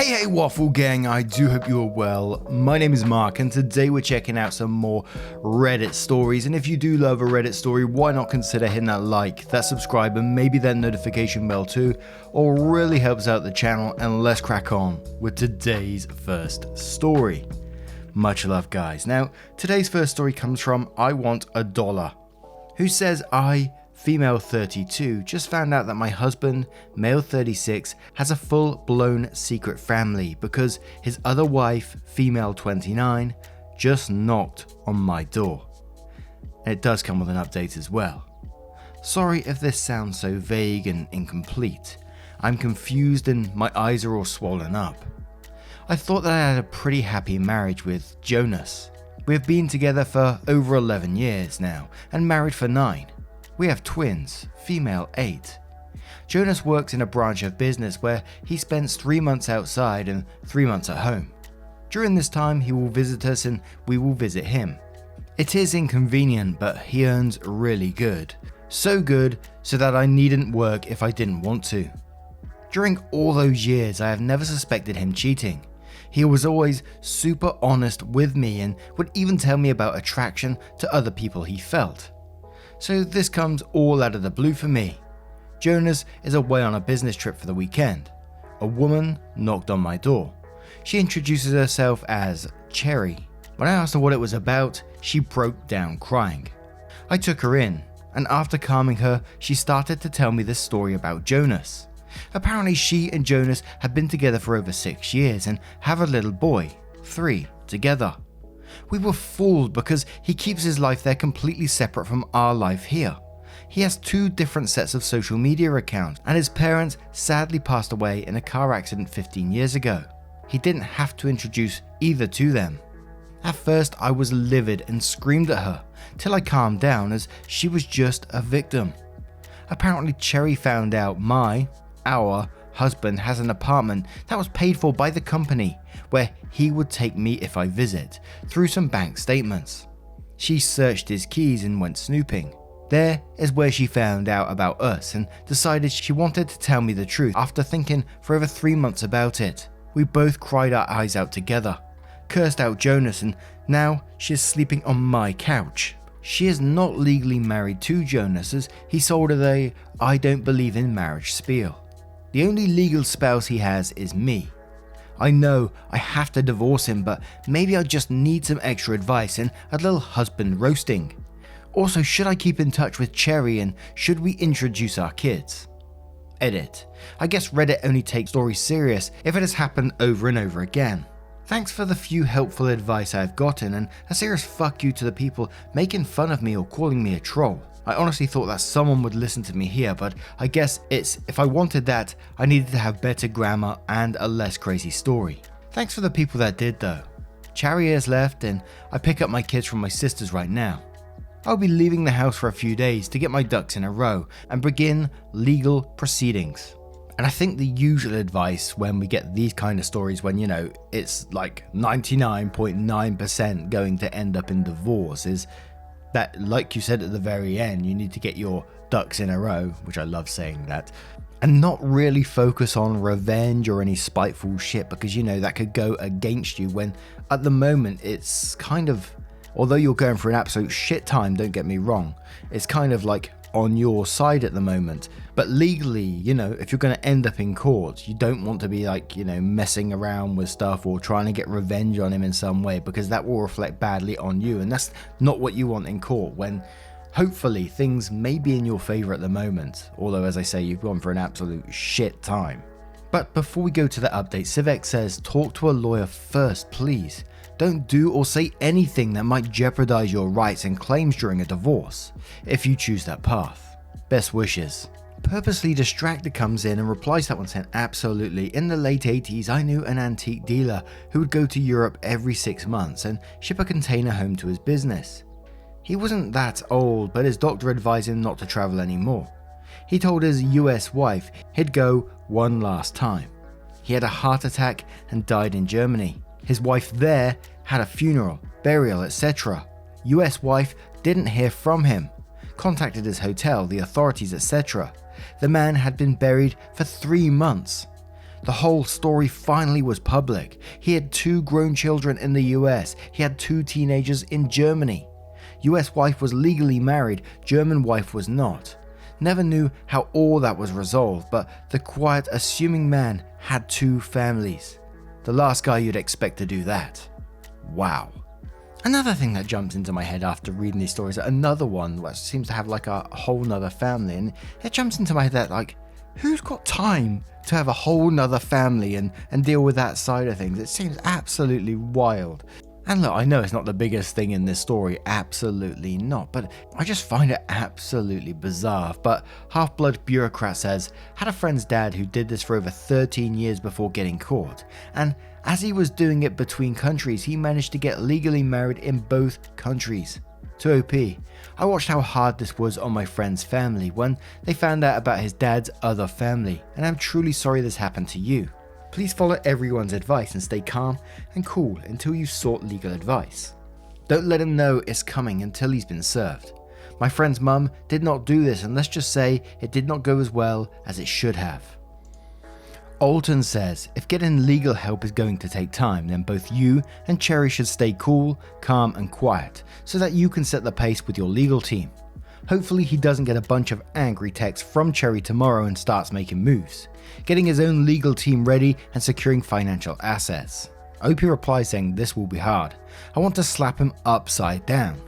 Hey Waffle Gang, I do hope you are well. My name is Mark and today we're checking out some more Reddit stories, and if you do love a Reddit story, why not consider hitting that like, that subscribe and maybe that notification bell too. All really helps out the channel, and let's crack on with today's first story. Much love guys. Now today's first story comes from I Want a Dollar, who says, I, female 32, just found out that my husband, male 36, has a full-blown secret family because his other wife, female 29, just knocked on my door. And it does come with an update as well. Sorry if this sounds so vague and incomplete. I'm confused and my eyes are all swollen up. I thought that I had a pretty happy marriage with Jonas. We have been together for over 11 years now and married for 9. We have twins, female 8. Jonas works in a branch of business where he spends 3 months outside and 3 months at home. During this time he will visit us and we will visit him. It is inconvenient, but he earns really good. So good so that I needn't work if I didn't want to. During all those years I have never suspected him cheating. He was always super honest with me and would even tell me about attraction to other people he felt. So this comes all out of the blue for me. Jonas is away on a business trip for the weekend. A woman knocked on my door. She introduces herself as Cherry. When I asked her what it was about, she broke down crying. I took her in, and after calming her, she started to tell me this story about Jonas. Apparently she and Jonas have been together for over 6 years and have a little boy, 3, together. We were fooled because he keeps his life there completely separate from our life here. He has 2 different sets of social media accounts, and his parents sadly passed away in a car accident 15 years ago. He didn't have to introduce either to them. At first I was livid and screamed at her, till I calmed down as she was just a victim. Apparently Cherry found out our husband has an apartment that was paid for by the company where he would take me if I visit, through some bank statements. She searched his keys and went snooping. There is where she found out about us and decided she wanted to tell me the truth after thinking for over 3 months about it. We both cried our eyes out together, cursed out Jonas, and now she is sleeping on my couch. She is not legally married to Jonas as he sold her the I don't believe in marriage spiel. The only legal spouse he has is me. I know I have to divorce him, but maybe I just need some extra advice and a little husband roasting. Also, should I keep in touch with Cherry and should we introduce our kids? Edit. I guess Reddit only takes stories serious if it has happened over and over again. Thanks for the few helpful advice I've gotten, and a serious fuck you to the people making fun of me or calling me a troll. I honestly thought that someone would listen to me here, but I guess it's if I wanted that, I needed to have better grammar and a less crazy story. Thanks for the people that did though. Cherry has left and I pick up my kids from my sisters right now. I'll be leaving the house for a few days to get my ducks in a row and begin legal proceedings. And I think the usual advice when we get these kind of stories when, it's like 99.9% going to end up in divorce is that, like you said at the very end, you need to get your ducks in a row, which I love saying that, and not really focus on revenge or any spiteful shit because, that could go against you when at the moment it's kind of, although you're going through an absolute shit time, don't get me wrong, it's kind of like on your side at the moment. But legally, if you're going to end up in court, you don't want to be messing around with stuff or trying to get revenge on him in some way because that will reflect badly on you, and that's not what you want in court when hopefully things may be in your favor at the moment, although as I say, you've gone for an absolute shit time. But before we go to the update, Civek says talk to a lawyer first please. Don't do or say anything that might jeopardize your rights and claims during a divorce, if you choose that path. Best wishes. Purposely Distracted comes in and replies that one saying, absolutely, in the late 80s I knew an antique dealer who would go to Europe every 6 months and ship a container home to his business. He wasn't that old, but his doctor advised him not to travel anymore. He told his US wife he'd go one last time. He had a heart attack and died in Germany. His wife there had a funeral, burial, etc. US wife didn't hear from him. Contacted his hotel, the authorities, etc. The man had been buried for 3 months. The whole story finally was public. He had 2 grown children in the US. He had 2 teenagers in Germany. US wife was legally married, German wife was not. Never knew how all that was resolved, but the quiet, assuming man had 2 families. The last guy you'd expect to do that. Wow. Another thing that jumps into my head after reading these stories, another one that seems to have like a whole nother family, and it jumps into my head that like, who's got time to have a whole nother family and deal with that side of things? It seems absolutely wild. And look, I know it's not the biggest thing in this story, absolutely not, but I just find it absolutely bizarre. But Half-Blood Bureaucrat says, had a friend's dad who did this for over 13 years before getting caught, and as he was doing it between countries, he managed to get legally married in both countries. To OP, I watched how hard this was on my friend's family when they found out about his dad's other family, and I'm truly sorry this happened to you. Please follow everyone's advice and stay calm and cool until you sought legal advice. Don't let him know it's coming until he's been served. My friend's mum did not do this, and let's just say it did not go as well as it should have. Alton says, if getting legal help is going to take time, then both you and Cherry should stay cool, calm and quiet so that you can set the pace with your legal team. Hopefully he doesn't get a bunch of angry texts from Cherry tomorrow and starts making moves, getting his own legal team ready and securing financial assets. OP replies saying this will be hard. I want to slap him upside down.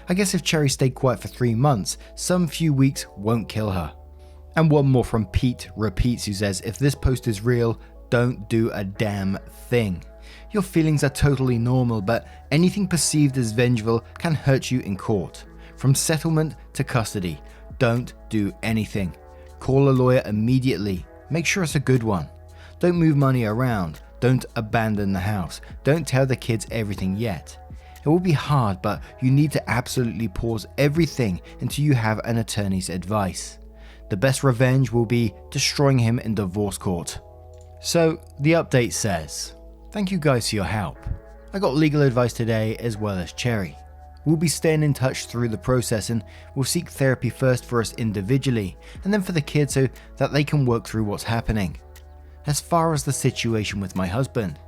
I guess if Cherry stayed quiet for 3 months, some few weeks won't kill her. And one more from Pete Repeats, who says, if this post is real, don't do a damn thing. Your feelings are totally normal, but anything perceived as vengeful can hurt you in court. From settlement to custody, don't do anything. Call a lawyer immediately. Make sure it's a good one. Don't move money around. Don't abandon the house. Don't tell the kids everything yet. It will be hard, but you need to absolutely pause everything until you have an attorney's advice. The best revenge will be destroying him in divorce court. So, the update says, thank you guys for your help. I got legal advice today as well as Cherry. We'll be staying in touch through the process, and we'll seek therapy first for us individually and then for the kids so that they can work through what's happening. As far as the situation with my husband,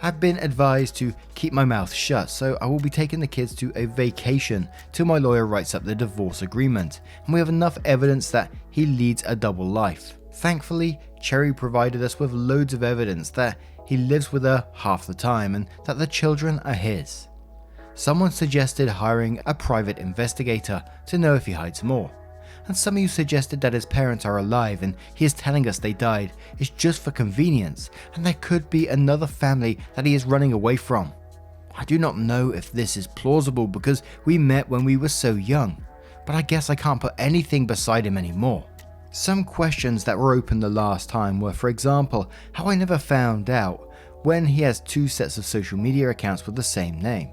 I've been advised to keep my mouth shut, so I will be taking the kids to a vacation till my lawyer writes up the divorce agreement and we have enough evidence that he leads a double life. Thankfully, Cherry provided us with loads of evidence that he lives with her half the time and that the children are his. Someone suggested hiring a private investigator to know if he hides more. And some of you suggested that his parents are alive and he is telling us they died is just for convenience, and there could be another family that he is running away from. I do not know if this is plausible because we met when we were so young, but I guess I can't put anything beside him anymore. Some questions that were open the last time were, for example, how I never found out when he has 2 sets of social media accounts with the same name.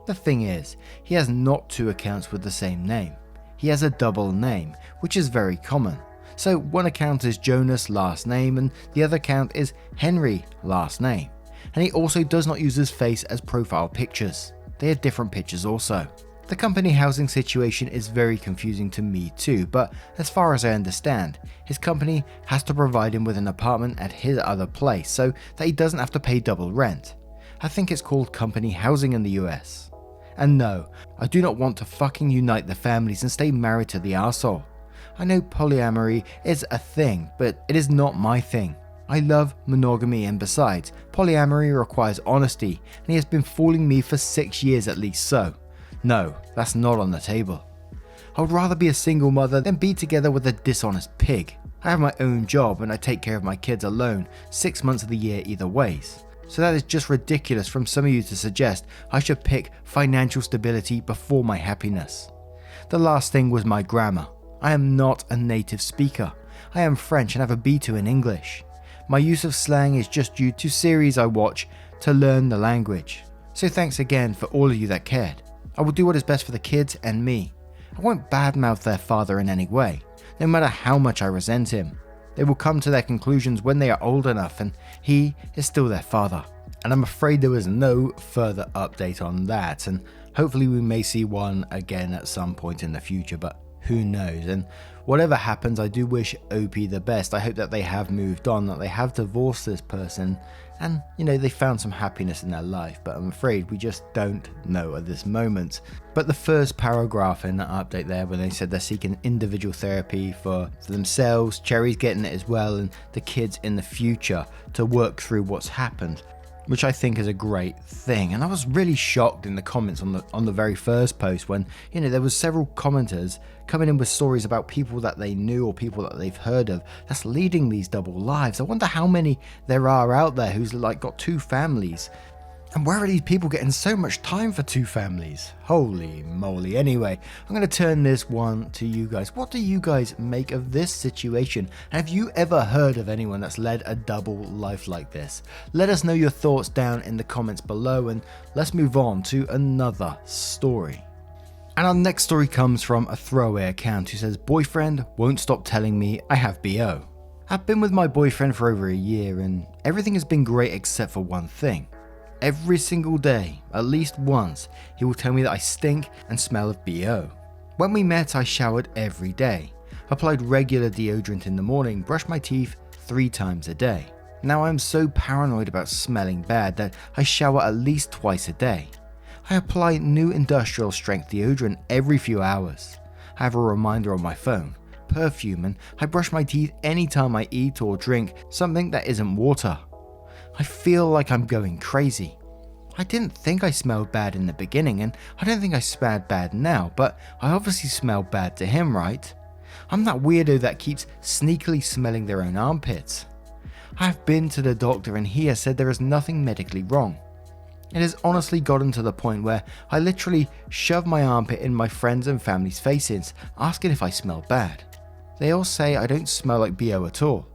The thing is, he has not 2 accounts with the same name. He has a double name, which is very common. So one account is Jonas last name and the other account is Henry last name. And he also does not use his face as profile pictures. They are different pictures also. The company housing situation is very confusing to me too, but as far as I understand, his company has to provide him with an apartment at his other place so that he doesn't have to pay double rent. I think it's called company housing in the US. And no, I do not want to fucking unite the families and stay married to the arsehole. I know polyamory is a thing, but it is not my thing. I love monogamy, and besides, polyamory requires honesty and he has been fooling me for 6 years at least, so no, that's not on the table. I would rather be a single mother than be together with a dishonest pig. I have my own job and I take care of my kids alone 6 months of the year either ways. So that is just ridiculous from some of you to suggest I should pick financial stability before my happiness. The last thing was my grammar. I am not a native speaker. I am French and have a B2 in English. My use of slang is just due to series I watch to learn the language. So thanks again for all of you that cared. I will do what is best for the kids and me. I won't badmouth their father in any way, no matter how much I resent him. They will come to their conclusions when they are old enough, and he is still their father. And I'm afraid there was no further update on that, and hopefully we may see one again at some point in the future, but who knows. And whatever happens, I do wish OP the best. I hope that they have moved on, that they have divorced this person, and, they found some happiness in their life, but I'm afraid we just don't know at this moment. But the first paragraph in that update there, when they said they're seeking individual therapy for themselves, Cherry's getting it as well, and the kids in the future to work through what's happened, which I think is a great thing. And I was really shocked in the comments on the very first post when, there was several commenters coming in with stories about people that they knew or people that they've heard of that's leading these double lives. I wonder how many there are out there who's got two families. And where are these people getting so much time for two families? Holy moly. Anyway, I'm going to turn this one to you guys. What do you guys make of this situation? Have you ever heard of anyone that's led a double life like this? Let us know your thoughts down in the comments below, and let's move on to another story. And our next story comes from a throwaway account who says, boyfriend won't stop telling me I have BO. I've been with my boyfriend for over a year and everything has been great except for one thing. Every single day, at least once, he will tell me that I stink and smell of BO. When we met, I showered every day, applied regular deodorant in the morning, brushed my teeth 3 times a day. Now I am so paranoid about smelling bad that I shower at least twice a day. I apply new industrial strength deodorant every few hours. I have a reminder on my phone, perfume, and I brush my teeth anytime I eat or drink something that isn't water. I feel like I'm going crazy. I didn't think I smelled bad in the beginning, and I don't think I smelled bad now, but I obviously smell bad to him, right? I'm that weirdo that keeps sneakily smelling their own armpits. I've been to the doctor and he has said there is nothing medically wrong. It has honestly gotten to the point where I literally shove my armpit in my friends' and family's faces, asking if I smell bad. They all say I don't smell like BO at all.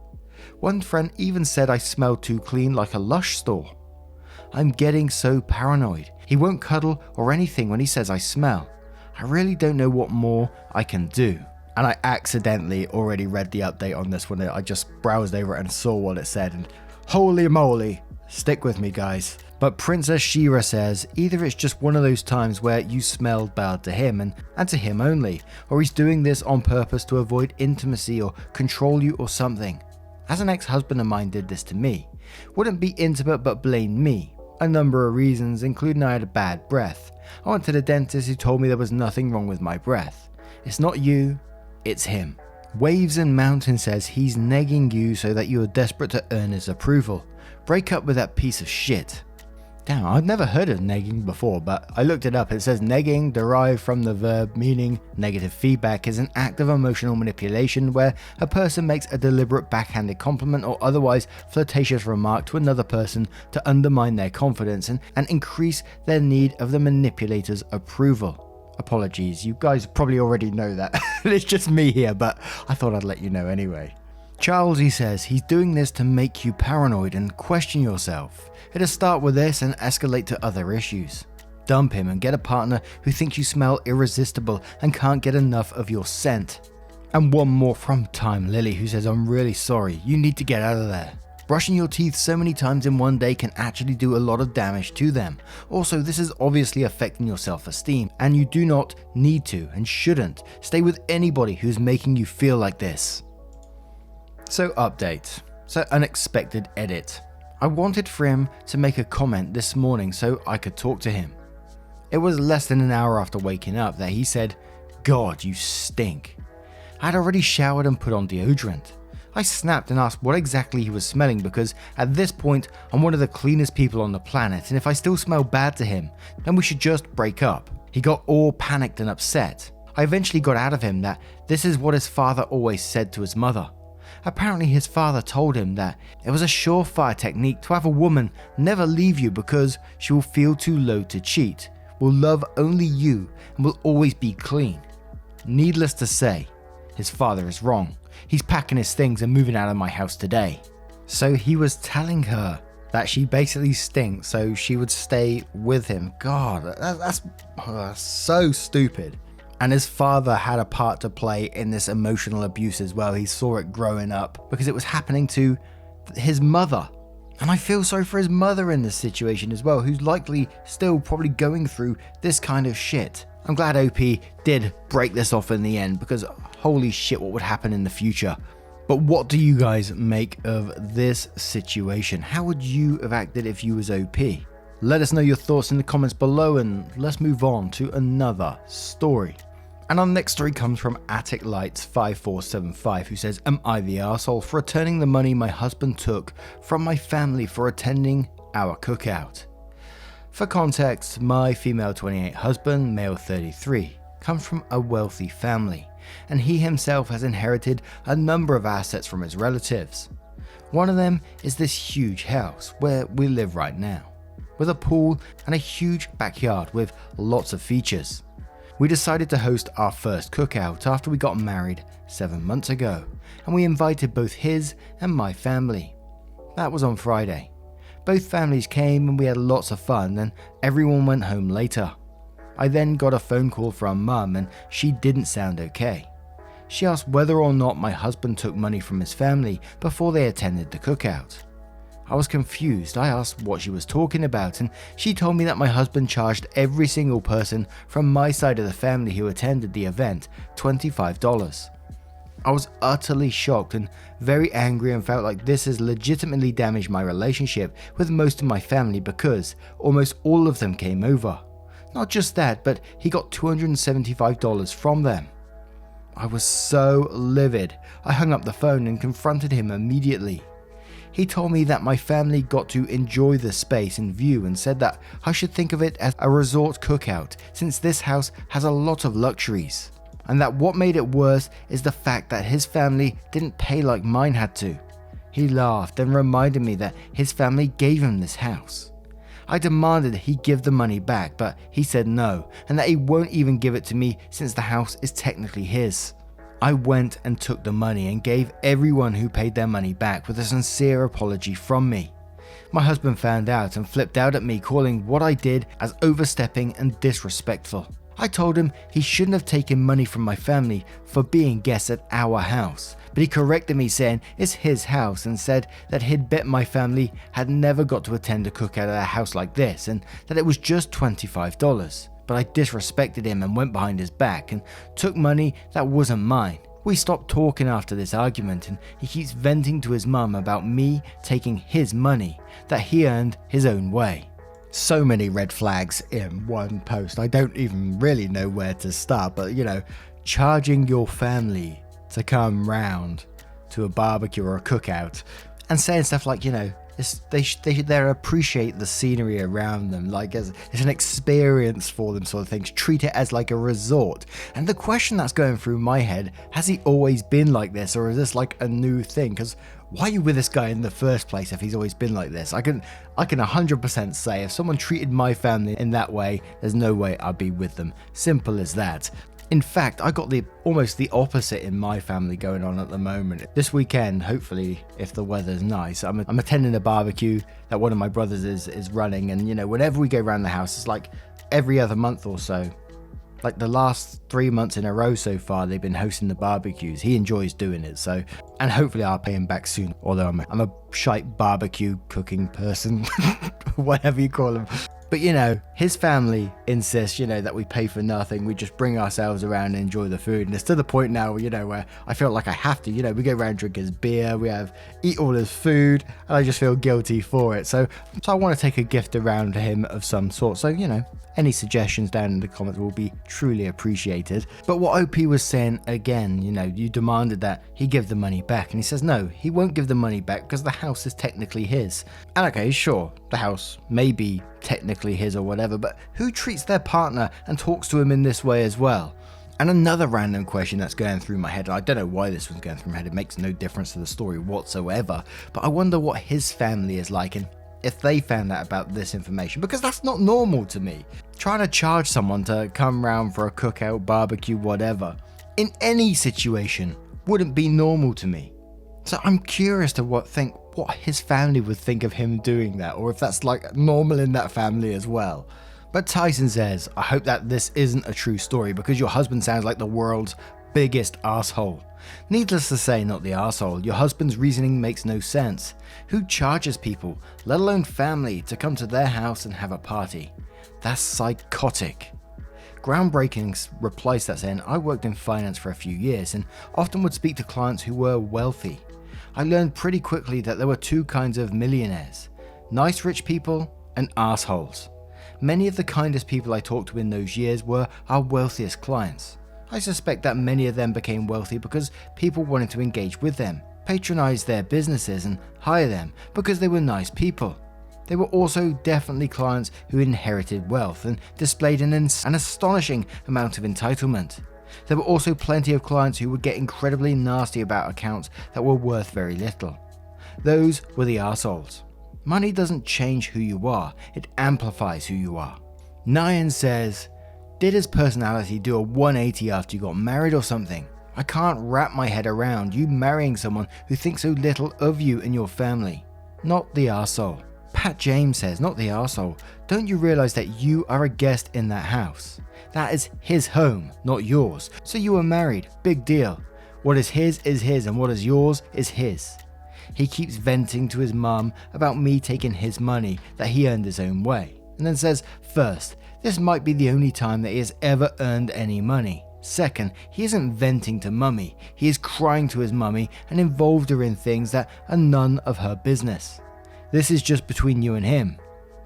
One friend even said I smell too clean, like a Lush store. I'm getting so paranoid. He won't cuddle or anything when he says I smell. I really don't know what more I can do. And I accidentally already read the update on this one. I just browsed over it and saw what it said, and holy moly, stick with me guys. But Princess Shira says either it's just one of those times where you smelled bad to him and to him only, or he's doing this on purpose to avoid intimacy or control you or something. As an ex-husband of mine did this to me. Wouldn't be intimate but blamed me. A number of reasons, including I had a bad breath. I went to the dentist who told me there was nothing wrong with my breath. It's not you, it's him. Waves and Mountain says he's negging you so that you are desperate to earn his approval. Break up with that piece of shit. Damn, I've never heard of negging before, but I looked it up. It says negging, derived from the verb meaning negative feedback, is an act of emotional manipulation where a person makes a deliberate backhanded compliment or otherwise flirtatious remark to another person to undermine their confidence and increase their need of the manipulator's approval. Apologies, you guys probably already know that. It's just me here, but I thought I'd let you know anyway. Charlesy says he's doing this to make you paranoid and question yourself. It'll start with this and escalate to other issues. Dump him and get a partner who thinks you smell irresistible and can't get enough of your scent. And one more from Time Lily who says, I'm really sorry, you need to get out of there. Brushing your teeth so many times in one day can actually do a lot of damage to them. Also, this is obviously affecting your self-esteem, and you do not need to and shouldn't stay with anybody who's making you feel like this. So update. So unexpected edit. I wanted for him to make a comment this morning so I could talk to him. It was less than an hour after waking up that he said, God, you stink. I had already showered and put on deodorant. I snapped and asked what exactly he was smelling because at this point I'm one of the cleanest people on the planet, and if I still smell bad to him, then we should just break up. He got all panicked and upset. I eventually got out of him that this is what his father always said to his mother. Apparently his father told him that it was a surefire technique to have a woman never leave you because she will feel too low to cheat, will love only you, and will always be clean. Needless to say, his father is wrong. He's packing his things and moving out of my house today. So he was telling her that she basically stinks so she would stay with him. God, that's so stupid. And his father had a part to play in this emotional abuse as well. He saw it growing up because it was happening to his mother. And I feel sorry for his mother in this situation as well, who's likely still probably going through this kind of shit. I'm glad OP did break this off in the end because holy shit, what would happen in the future? But what do you guys make of this situation? How would you have acted if you was OP? Let us know your thoughts in the comments below, and let's move on to another story. And our next story comes from Attic Lights 5475, who says, am I the arsehole for returning the money my husband took from my family for attending our cookout? For context, my female 28 husband, male 33, comes from a wealthy family, and he himself has inherited a number of assets from his relatives. One of them is this huge house where we live right now, with a pool and a huge backyard with lots of features. We decided to host our first cookout after we got married 7 months ago, and we invited both his and my family. That was on Friday. Both families came and we had lots of fun, and everyone went home later. I then got a phone call from Mum, and she didn't sound okay. She asked whether or not my husband took money from his family before they attended the cookout. I was confused. I asked what she was talking about, and she told me that my husband charged every single person from my side of the family who attended the event $25. I was utterly shocked and very angry, and felt like this has legitimately damaged my relationship with most of my family because almost all of them came over. Not just that, but he got $275 from them. I was so livid. I hung up the phone and confronted him immediately. He told me that my family got to enjoy the space and view, and said that I should think of it as a resort cookout since this house has a lot of luxuries, and that what made it worse is the fact that his family didn't pay like mine had to. He laughed and reminded me that his family gave him this house. I demanded he give the money back, but he said no, and that he won't even give it to me since the house is technically his. I went and took the money and gave everyone who paid their money back with a sincere apology from me. My husband found out and flipped out at me, calling what I did as overstepping and disrespectful. I told him he shouldn't have taken money from my family for being guests at our house, but he corrected me saying it's his house, and said that he'd bet my family had never got to attend a cookout at a house like this, and that it was just $25. But I disrespected him and went behind his back and took money that wasn't mine. We stopped talking after this argument, and he keeps venting to his mum about me taking his money that he earned his own way. So many red flags in one post. I don't even really know where to start, but charging your family to come round to a barbecue or a cookout and saying stuff like, they appreciate the scenery around them, like it's an experience for them, sort of things. Treat it as like a resort. And the question that's going through my head, has he always been like this, or is this like a new thing? Because why are you with this guy in the first place if he's always been like this? I can 100% say if someone treated my family in that way, there's no way I'd be with them. Simple as that. In fact, I got almost the opposite in my family going on at the moment. This weekend, hopefully, if the weather's nice, I'm attending a barbecue that one of my brothers is running, and whenever we go around the house, it's like every other month or so. Like the last 3 months in a row so far, they've been hosting the barbecues. He enjoys doing it, so, and hopefully I'll pay him back soon. Although I'm a shite barbecue cooking person, whatever you call him. But his family insists, that we pay for nothing. We just bring ourselves around and enjoy the food. And it's to the point now, where I feel like I have to, we go around, drink his beer, eat all his food, and I just feel guilty for it. So I want to take a gift around to him of some sort. So, any suggestions down in the comments will be truly appreciated. But what OP was saying again, you demanded that he give the money back. And he says, no, he won't give the money back because the house is technically his. And okay, sure, the house may be technically his or whatever, but who treats their partner and talks to him in this way as well? And another random question that's going through my head, I don't know why this one's going through my head, it makes no difference to the story whatsoever, but I wonder what his family is like and if they found out about this information, because that's not normal to me. Trying to charge someone to come round for a cookout, barbecue, whatever, in any situation wouldn't be normal to me. So I'm curious to what his family would think of him doing that, or if that's like normal in that family as well. But Tyson says, I hope that this isn't a true story because your husband sounds like the world's biggest asshole. Needless to say, not the asshole. Your husband's reasoning makes no sense. Who charges people, let alone family, to come to their house and have a party? That's psychotic. Groundbreaking replies to that saying, I worked in finance for a few years and often would speak to clients who were wealthy. I learned pretty quickly that there were two kinds of millionaires: nice rich people and assholes. Many of the kindest people I talked to in those years were our wealthiest clients. I suspect that many of them became wealthy because people wanted to engage with them, patronize their businesses and hire them because they were nice people. They were also definitely clients who inherited wealth and displayed an astonishing amount of entitlement. There were also plenty of clients who would get incredibly nasty about accounts that were worth very little. Those were the arseholes. Money doesn't change who you are, it amplifies who you are. Nyan says, did his personality do a 180 after you got married or something? I can't wrap my head around you marrying someone who thinks so little of you and your family. Not the arsehole. Pat James says, not the arsehole. Don't you realize that you are a guest in that house? That is his home, not yours. So you were married, big deal. What is his and what is yours is his. He keeps venting to his mum about me taking his money that he earned his own way, and then says, first, this might be the only time that he has ever earned any money. Second, he isn't venting to mummy, he is crying to his mummy and involved her in things that are none of her business. This is just between you and him.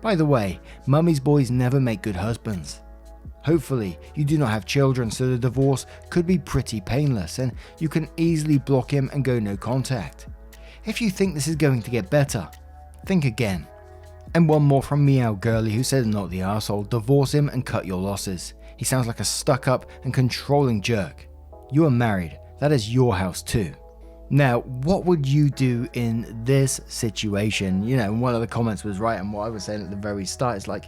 By the way, mummy's boys never make good husbands. Hopefully, you do not have children, so the divorce could be pretty painless and you can easily block him and go no contact. If you think this is going to get better, think again. And one more from Meow Girly who says, not the arsehole, divorce him and cut your losses. He sounds like a stuck up and controlling jerk. You are married, that is your house too. Now, what would you do in this situation? You know, one of the comments was right, and what I was saying at the very start is like,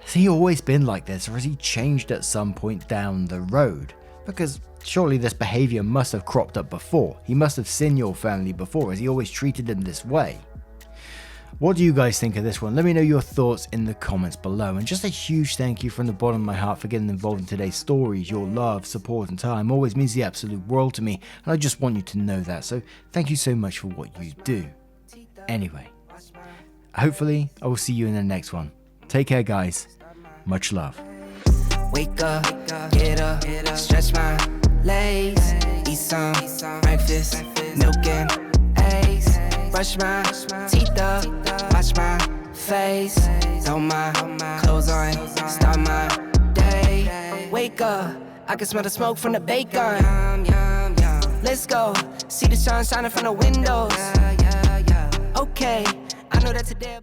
has he always been like this, or has he changed at some point down the road? Because surely this behavior must have cropped up before. He must have seen your family before. Has he always treated them this way? What do you guys think of this one? Let me know your thoughts in the comments below. And just a huge thank you from the bottom of my heart for getting involved in today's stories. Your love, support and time always means the absolute world to me, and I just want you to know that. So thank you so much for what you do. Anyway, hopefully I will see you in the next one. Take care, guys. Much love. Wake up, get up, stretch my legs, eat some breakfast, milk and eggs, brush my teeth up, wash my face, throw my clothes on, start my day. Wake up, I can smell the smoke from the bacon. Let's go, see the sun shining from the windows. Okay, I know that today